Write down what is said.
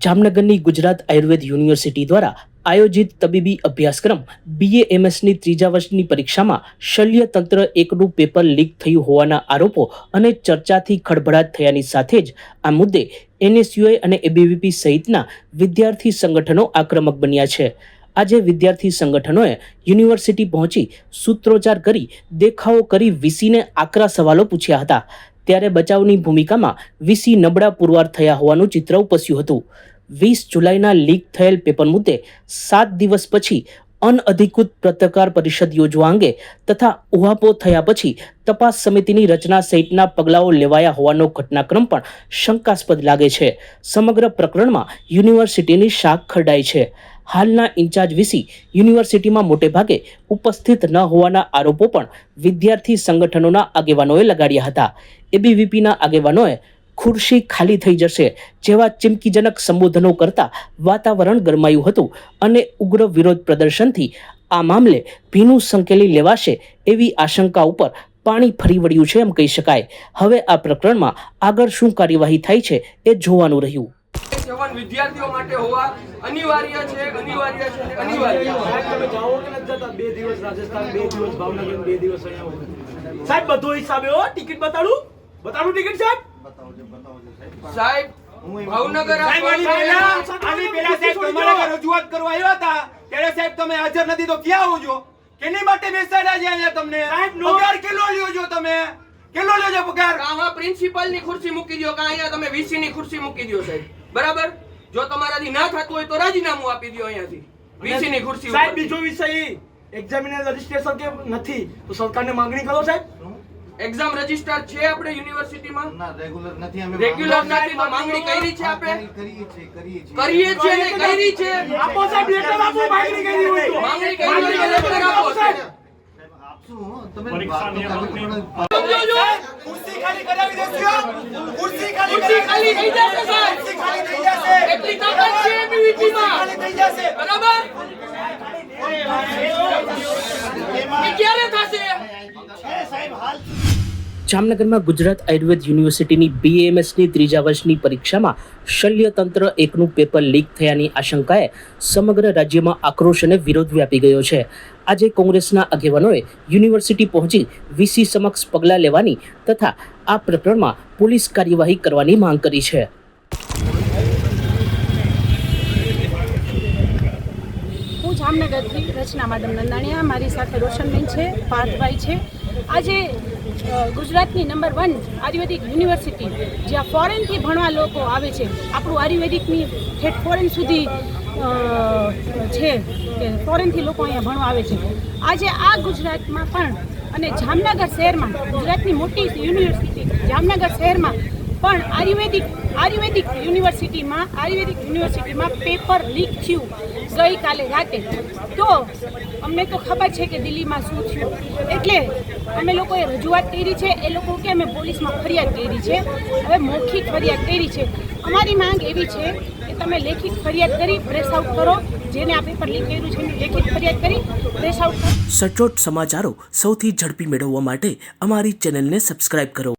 જામનગરની ગુજરાત આયુર્વેદ યુનિવર્સિટી દ્વારા આયોજિત તબીબી અભ્યાસક્રમ BAMSની ત્રીજા વર્ષની પરીક્ષામાં શલ્યતંત્ર એકનું પેપર લીક થયું હોવાના આરોપો અને ચર્ચાથી ખળભળાટ થયાની સાથે જ આ મુદ્દે NSUI અને ABVP સહિતના વિદ્યાર્થી સંગઠનો આક્રમક બન્યા છે. આજે વિદ્યાર્થી સંગઠનોએ યુનિવર્સિટી પહોંચી સૂત્રોચ્ચાર કરી દેખાવો કરી VCને આકરા સવાલો પૂછ્યા હતા. ત્યારે બચાવની ભૂમિકામાં VC નબળા પુરવાર થયા હોવાનું ચિત્ર ઉપસ્યું હતું. 20 જુલાઈના લીક થયેલ પેપર મુદ્દે 7 દિવસ પછી અનઅધિકૃત પત્રકાર પરિષદ યોજવા અંગે તથા ઉહાપો થયા પછી તપાસ સમિતિની રચના સહિતના પગલાઓ લેવાયા હોવાનો ઘટનાક્રમ પણ શંકાસ્પદ લાગે છે. સમગ્ર પ્રકરણમાં યુનિવર્સિટીની શાખ ખરડાઈ છે. હાલના ઇન્ચાર્જ VC યુનિવર્સિટીમાં મોટે ભાગે ઉપસ્થિત ન હોવાના આરોપો પણ વિદ્યાર્થી સંગઠનોના આગેવાનોએ લગાડ્યા હતા. ABVPના આગેવાનોએ ખુરશી ખાલી થઈ જશે જેવા ચીમકીજનક સંબોધનો કરતા વાતાવરણ ગરમાયું હતું અને ઉગ્ર વિરોધ પ્રદર્શનથી આ મામલે ભીનું સંકેલી લેવાશે એવી આશંકા ઉપર પાણી ફરી વળ્યું છે એમ કહી શકાય. હવે આ પ્રકરણમાં આગળ શું કાર્યવાહી થાય છે એ જોવાનું રહ્યું. વિદ્યાર્થીઓ માટે હોવા અનિવાર્ય છે. તમે જાઓ કે નથી જતા? 2 દિવસ રાજસ્થાન, 2 દિવસ ભાવનગર, 2 દિવસ અહીંયા સાહેબ બધો હિસાબે હો. ટિકિટ બતાડું ટિકિટ સાહેબ સાહેબ ભાવનગર રજૂઆત કરવા આવ્યા હતા ત્યારે સાહેબ તમે હાજર નથી તો ક્યાં આવો છો? કેની માટે બેસાડ્યા છે અહીંયા તમને? પગાર કેટલો લ્યો છો તમે? કેટલો લ્યો છો પગાર? આમાં પ્રિન્સિપલ ની ખુરશી મૂકી દો કે અહીંયા તમે VC ની ખુરશી મૂકી દો સાહેબ. બરાબર? જો તમારાથી ના થતું હોય તો રાજીનામું આપી દો અહીંયાથી VC ની ખુરશી. સાહેબ બીજો વિષય એક્ઝામિનર રજિસ્ટ્રેશન કે નથી તો સરકારને માંગણી કરો સાહેબ. એક્ઝામ રજિસ્ટર છે આપણે યુનિવર્સિટીમાં? ના, રેગ્યુલર નથી. અમે રેગ્યુલર નથી તો માંગણી કરી છે આપણે? કરીએ છીએ ને કરી છે. આપો સાહેબ લેટર આપો. માંગણી કરી હોય તો માંગણી કરી હોય તો લેટર આપો સાહેબ. આપશું. તમે વાત તો કરવી પડે. ખુરશી ખાલી કરાવી દેજો. ખુરશી ખુરશી ખાલી થઈ જશે સાહેબ. ખાલી થઈ જશે. એટલી તાકાત છે ABVP માં. ખાલી થઈ જશે. બરાબર? એ ક્યારે થશે? જામનગરમાં ગુજરાત આયુર્વેદ યુનિવર્સિટીની BAMSની ત્રીજા વર્ષની પરીક્ષામાં શલ્યતંત્ર એકનું પેપર લીક થયાની આશંકાએ સમગ્ર રાજ્યમાં આક્રોશ અને વિરોધ વ્યાપી ગયો છે. આજે કોંગ્રેસના આગેવાનોએ યુનિવર્સિટી પહોંચી VC સમક્ષ પગલાં લેવાની તથા આ પ્રકરણમાં પોલીસ કાર્યવાહી કરવાની માંગ કરી છે. હું જામનગરથી રચના મેડમ નંદાણીયા, મારી સાથે રોશનબેન છે, પાર્થભાઈ છે. આજે ગુજરાતની નંબર 1 આયુર્વેદિક યુનિવર્સિટી જ્યાં ફોરેનથી ભણવા લોકો આવે છે, આપણું આયુર્વેદિકની ઠેઠ ફોરેન સુધી છે કે ફોરેનથી લોકો અહીંયા ભણવા આવે છે. આજે આ ગુજરાતમાં પણ અને જામનગર શહેરમાં, ગુજરાતની મોટી યુનિવર્સિટી જામનગર શહેરમાં પણ આયુર્વેદિક યુનિવર્સિટીમાં પેપર લીક થયું ગઈકાલે રાતે. તો અમને તો ખબર છે કે દિલ્હીમાં શું થયું, એટલે અમે લોકોએ રજૂઆત કરી છે. એ લોકો કે અમે પોલીસમાં ફરિયાદ કરી છે. હવે મૌખિક ફરિયાદ કરી છે. અમારી માંગ એવી છે કે તમે લેખિત ફરિયાદ કરી પ્રેસ આઉટ કરો. જેને આ પેપર લીક કર્યું છે લેખિત ફરિયાદ કરી પ્રેસ આઉટ કરો. સચોટ સમાચારો સૌથી ઝડપી મેળવવા માટે અમારી ચેનલને સબસ્ક્રાઇબ કરો.